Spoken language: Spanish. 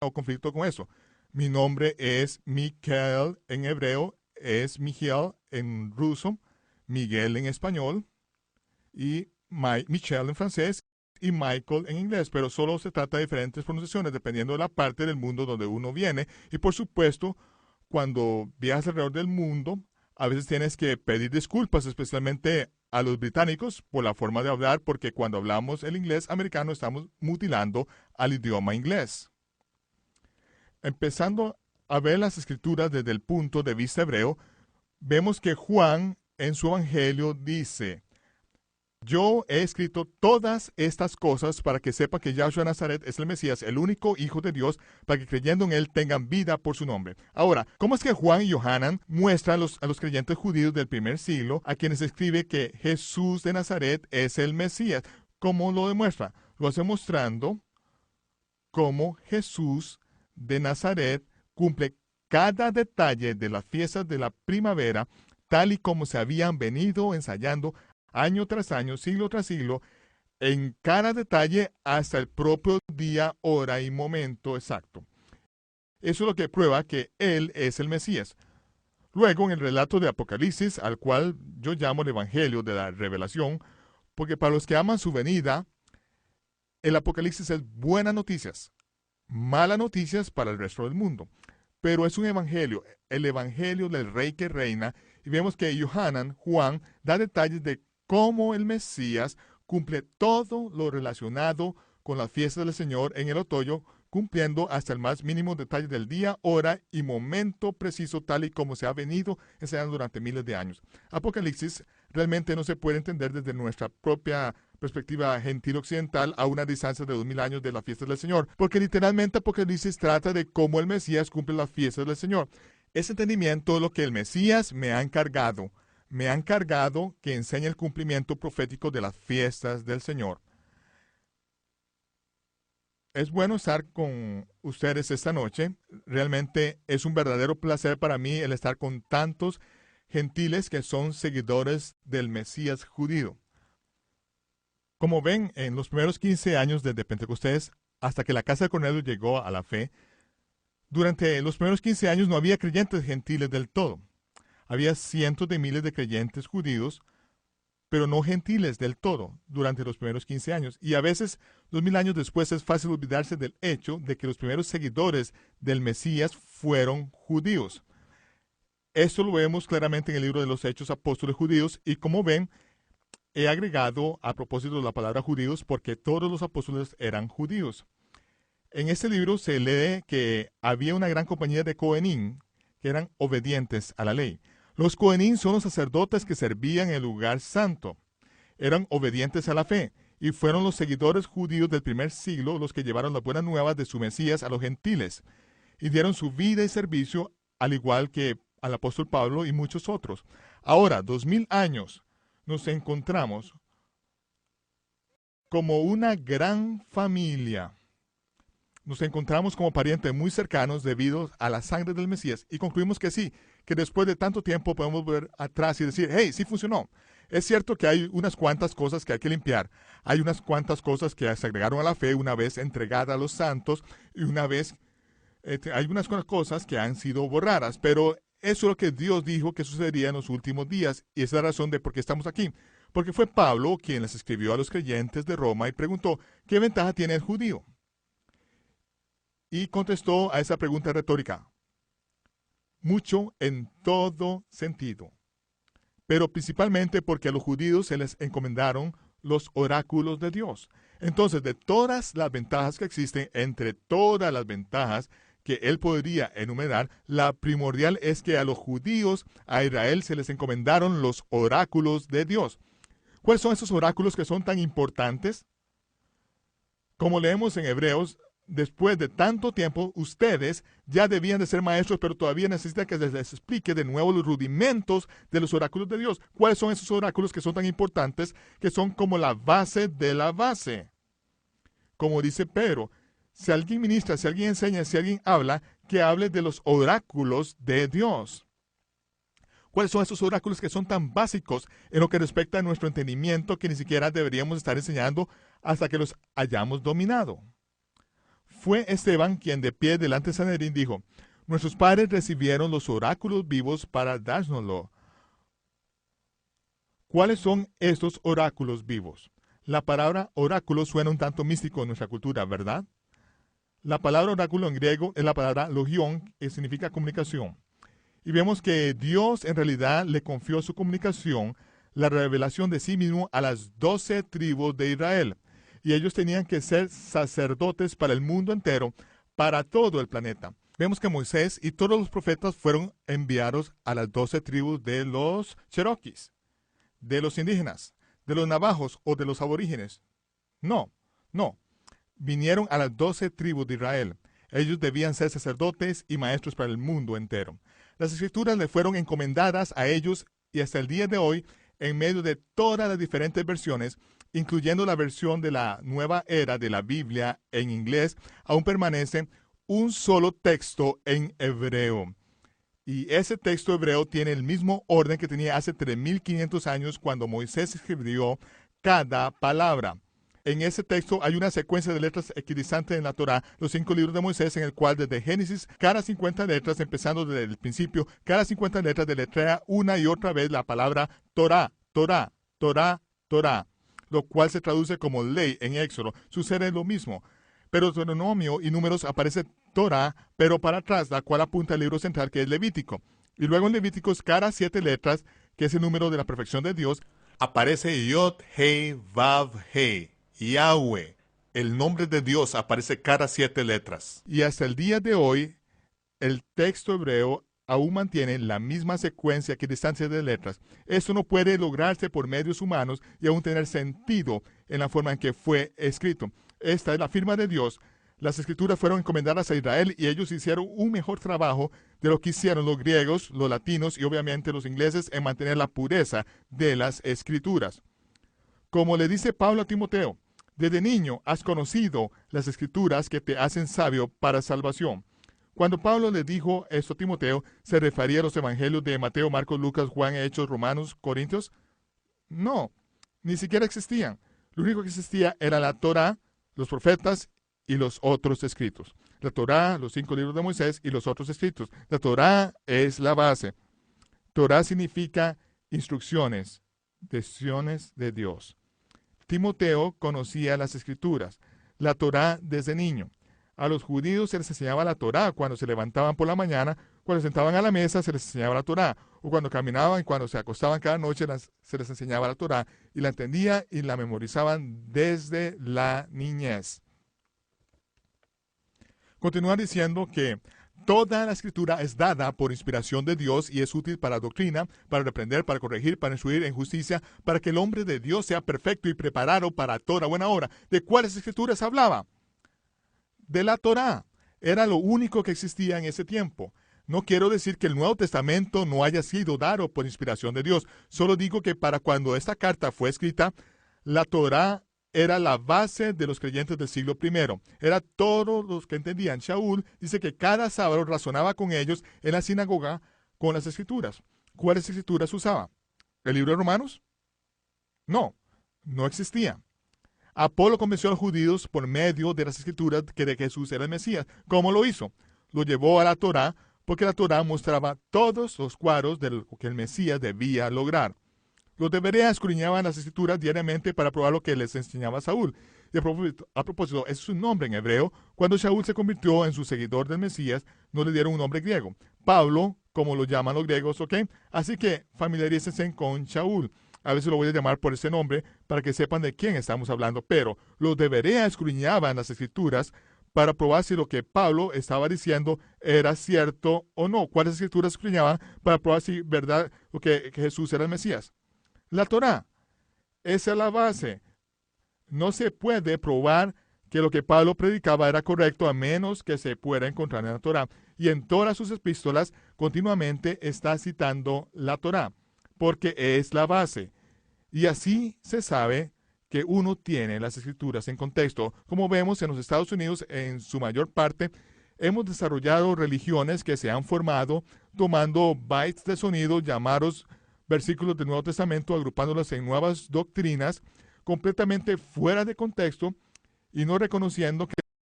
o conflicto con eso. Mi nombre es Mikael en hebreo, es Mijael en ruso, Miguel en español y Michelle en francés y Michael en inglés, pero solo se trata de diferentes pronunciaciones dependiendo de la parte del mundo donde uno viene. Y por supuesto, cuando viajas alrededor del mundo, a veces tienes que pedir disculpas, especialmente a los británicos, por la forma de hablar, porque cuando hablamos el inglés americano estamos mutilando al idioma inglés. Empezando a ver las escrituras desde el punto de vista hebreo, vemos que Juan en su evangelio dice: yo he escrito todas estas cosas para que sepa que Yahshua de Nazaret es el Mesías, el único Hijo de Dios, para que creyendo en él tengan vida por su nombre. Ahora, ¿cómo es que Juan y Yohanan muestran a los creyentes judíos del primer siglo a quienes escribe que Jesús de Nazaret es el Mesías? ¿Cómo lo demuestra? Lo hace mostrando cómo Jesús de Nazaret cumple cada detalle de las fiestas de la primavera, tal y como se habían venido ensayando año tras año, siglo tras siglo, en cada detalle hasta el propio día, hora y momento exacto. Eso es lo que prueba que Él es el Mesías. Luego, en el relato de Apocalipsis, al cual yo llamo el Evangelio de la Revelación, porque para los que aman su venida, el Apocalipsis es buenas noticias, malas noticias para el resto del mundo. Pero es un evangelio, el evangelio del rey que reina, y vemos que Yohanan, Juan, da detalles de cómo el Mesías cumple todo lo relacionado con las fiestas del Señor en el otoño, cumpliendo hasta el más mínimo detalle del día, hora y momento preciso, tal y como se ha venido enseñando durante miles de años. Apocalipsis realmente no se puede entender desde nuestra propia perspectiva gentil occidental a una distancia de 2000 años de las fiestas del Señor, porque literalmente Apocalipsis trata de cómo el Mesías cumple las fiestas del Señor. Ese entendimiento es lo que el Mesías me ha encargado. Me ha encargado que enseñe el cumplimiento profético de las fiestas del Señor. Es bueno estar con ustedes esta noche. Realmente es un verdadero placer para mí el estar con tantos gentiles que son seguidores del Mesías judío. Como ven, en los primeros 15 años desde Pentecostés hasta que la casa de Cornelio llegó a la fe, durante los primeros 15 años no había creyentes gentiles del todo. Había cientos de miles de creyentes judíos, pero no gentiles del todo durante los primeros 15 años. Y a veces, 2000 años después, es fácil olvidarse del hecho de que los primeros seguidores del Mesías fueron judíos. Esto lo vemos claramente en el libro de los Hechos Apóstoles Judíos, y como ven, he agregado a propósito de la palabra judíos porque todos los apóstoles eran judíos. En este libro se lee que había una gran compañía de Cohenim que eran obedientes a la ley. Los Cohenim son los sacerdotes que servían en el lugar santo. Eran obedientes a la fe y fueron los seguidores judíos del primer siglo los que llevaron las buenas nuevas de su Mesías a los gentiles y dieron su vida y servicio al igual que al apóstol Pablo y muchos otros. Ahora, 2000 años, nos encontramos como una gran familia. Nos encontramos como parientes muy cercanos debido a la sangre del Mesías y concluimos que sí, que después de tanto tiempo podemos ver atrás y decir, hey, sí funcionó. Es cierto que hay unas cuantas cosas que hay que limpiar. Hay unas cuantas cosas que se agregaron a la fe una vez entregada a los santos y una vez hay unas cosas que han sido borradas, pero eso es lo que Dios dijo que sucedería en los últimos días y es la razón de por qué estamos aquí. Porque fue Pablo quien les escribió a los creyentes de Roma y preguntó, ¿qué ventaja tiene el judío? Y contestó a esa pregunta retórica, mucho en todo sentido, pero principalmente porque a los judíos se les encomendaron los oráculos de Dios. Entonces, de todas las ventajas que existen, entre todas las ventajas que él podría enumerar, la primordial es que a los judíos, a Israel, se les encomendaron los oráculos de Dios. ¿Cuáles son esos oráculos que son tan importantes? Como leemos en Hebreos, después de tanto tiempo, ustedes ya debían de ser maestros, pero todavía necesitan que les explique de nuevo los rudimentos de los oráculos de Dios. ¿Cuáles son esos oráculos que son tan importantes, que son como la base de la base? Como dice Pedro, si alguien ministra, si alguien enseña, si alguien habla, que hable de los oráculos de Dios. ¿Cuáles son esos oráculos que son tan básicos en lo que respecta a nuestro entendimiento que ni siquiera deberíamos estar enseñando hasta que los hayamos dominado? Fue Esteban quien de pie delante de Sanedrín dijo: nuestros padres recibieron los oráculos vivos para dárnoslo. ¿Cuáles son estos oráculos vivos? La palabra oráculo suena un tanto místico en nuestra cultura, ¿verdad? La palabra oráculo en griego es la palabra logión, que significa comunicación. Y vemos que Dios en realidad le confió su comunicación, la revelación de sí mismo, a las 12 tribus de Israel. Y ellos tenían que ser sacerdotes para el mundo entero, para todo el planeta. Vemos que Moisés y todos los profetas fueron enviados a las 12 tribus de los Cherokees, de los indígenas, de los navajos o de los aborígenes. No. Vinieron a las 12 tribus de Israel. Ellos debían ser sacerdotes y maestros para el mundo entero. Las escrituras le fueron encomendadas a ellos y hasta el día de hoy, en medio de todas las diferentes versiones, incluyendo la versión de la nueva era de la Biblia en inglés, aún permanece un solo texto en hebreo. Y ese texto hebreo tiene el mismo orden que tenía hace 3.500 años cuando Moisés escribió cada palabra. En ese texto hay una secuencia de letras equidistante en la Torá, los 5 libros de Moisés, en el cual desde Génesis, cada 50 letras, empezando desde el principio, cada 50 letras deletrea una y otra vez la palabra Torá, Torá, Torá, Torá, lo cual se traduce como ley en Éxodo. Sucede lo mismo. Pero en Deuteronomio y Números aparece Torá, pero para atrás, la cual apunta al libro central que es Levítico. Y luego en Levíticos, cada 7 letras, que es el número de la perfección de Dios, aparece Yod, Hei, Vav, Hei. Yahweh, el nombre de Dios, aparece cada 7 letras. Y hasta el día de hoy, el texto hebreo aún mantiene la misma secuencia que distancia de letras. Esto no puede lograrse por medios humanos y aún tener sentido en la forma en que fue escrito. Esta es la firma de Dios. Las escrituras fueron encomendadas a Israel y ellos hicieron un mejor trabajo de lo que hicieron los griegos, los latinos y obviamente los ingleses en mantener la pureza de las escrituras. Como le dice Pablo a Timoteo, desde niño has conocido las escrituras que te hacen sabio para salvación. Cuando Pablo le dijo esto a Timoteo, ¿se refería a los evangelios de Mateo, Marcos, Lucas, Juan, Hechos, Romanos, Corintios? No, ni siquiera existían. Lo único que existía era la Torá, los profetas y los otros escritos. La Torá, los 5 libros de Moisés y los otros escritos. La Torá es la base. Torá significa instrucciones, decisiones de Dios. Timoteo conocía las escrituras, la Torá desde niño. A los judíos se les enseñaba la Torá cuando se levantaban por la mañana, cuando se sentaban a la mesa se les enseñaba la Torá, o cuando caminaban y cuando se acostaban cada noche se les enseñaba la Torá, y la entendían y la memorizaban desde la niñez. Continúa diciendo que toda la escritura es dada por inspiración de Dios y es útil para doctrina, para reprender, para corregir, para instruir en justicia, para que el hombre de Dios sea perfecto y preparado para toda buena obra. ¿De cuáles escrituras hablaba? De la Torá. Era lo único que existía en ese tiempo. No quiero decir que el Nuevo Testamento no haya sido dado por inspiración de Dios. Solo digo que para cuando esta carta fue escrita, la Torá era la base de los creyentes del siglo I. Era todos los que entendían. Shaul dice que cada sábado razonaba con ellos en la sinagoga con las escrituras. ¿Cuáles escrituras usaba? ¿El libro de Romanos? No existía. Apolo convenció a los judíos por medio de las escrituras que de Jesús era el Mesías. ¿Cómo lo hizo? Lo llevó a la Torá porque la Torá mostraba todos los cuadros de lo que el Mesías debía lograr. Los de Berea escudriñaban las escrituras diariamente para probar lo que les enseñaba Saúl. Y a propósito, ese es su nombre en hebreo. Cuando Saúl se convirtió en su seguidor del Mesías, no le dieron un nombre griego. Pablo, como lo llaman los griegos, ¿ok? Así que familiarícense con Saúl. A veces lo voy a llamar por ese nombre para que sepan de quién estamos hablando. Pero los de Berea escudriñaban las escrituras para probar si lo que Pablo estaba diciendo era cierto o no. ¿Cuáles escrituras escudriñaban para probar si verdad lo que Jesús era el Mesías? La Torá. Esa es la base. No se puede probar que lo que Pablo predicaba era correcto a menos que se pueda encontrar en la Torá. Y en todas sus epístolas continuamente está citando la Torá, porque es la base. Y así se sabe que uno tiene las escrituras en contexto. Como vemos en los Estados Unidos, en su mayor parte, hemos desarrollado religiones que se han formado tomando bytes de sonido llamados versículos del Nuevo Testamento, agrupándolos en nuevas doctrinas completamente fuera de contexto y no reconociendo que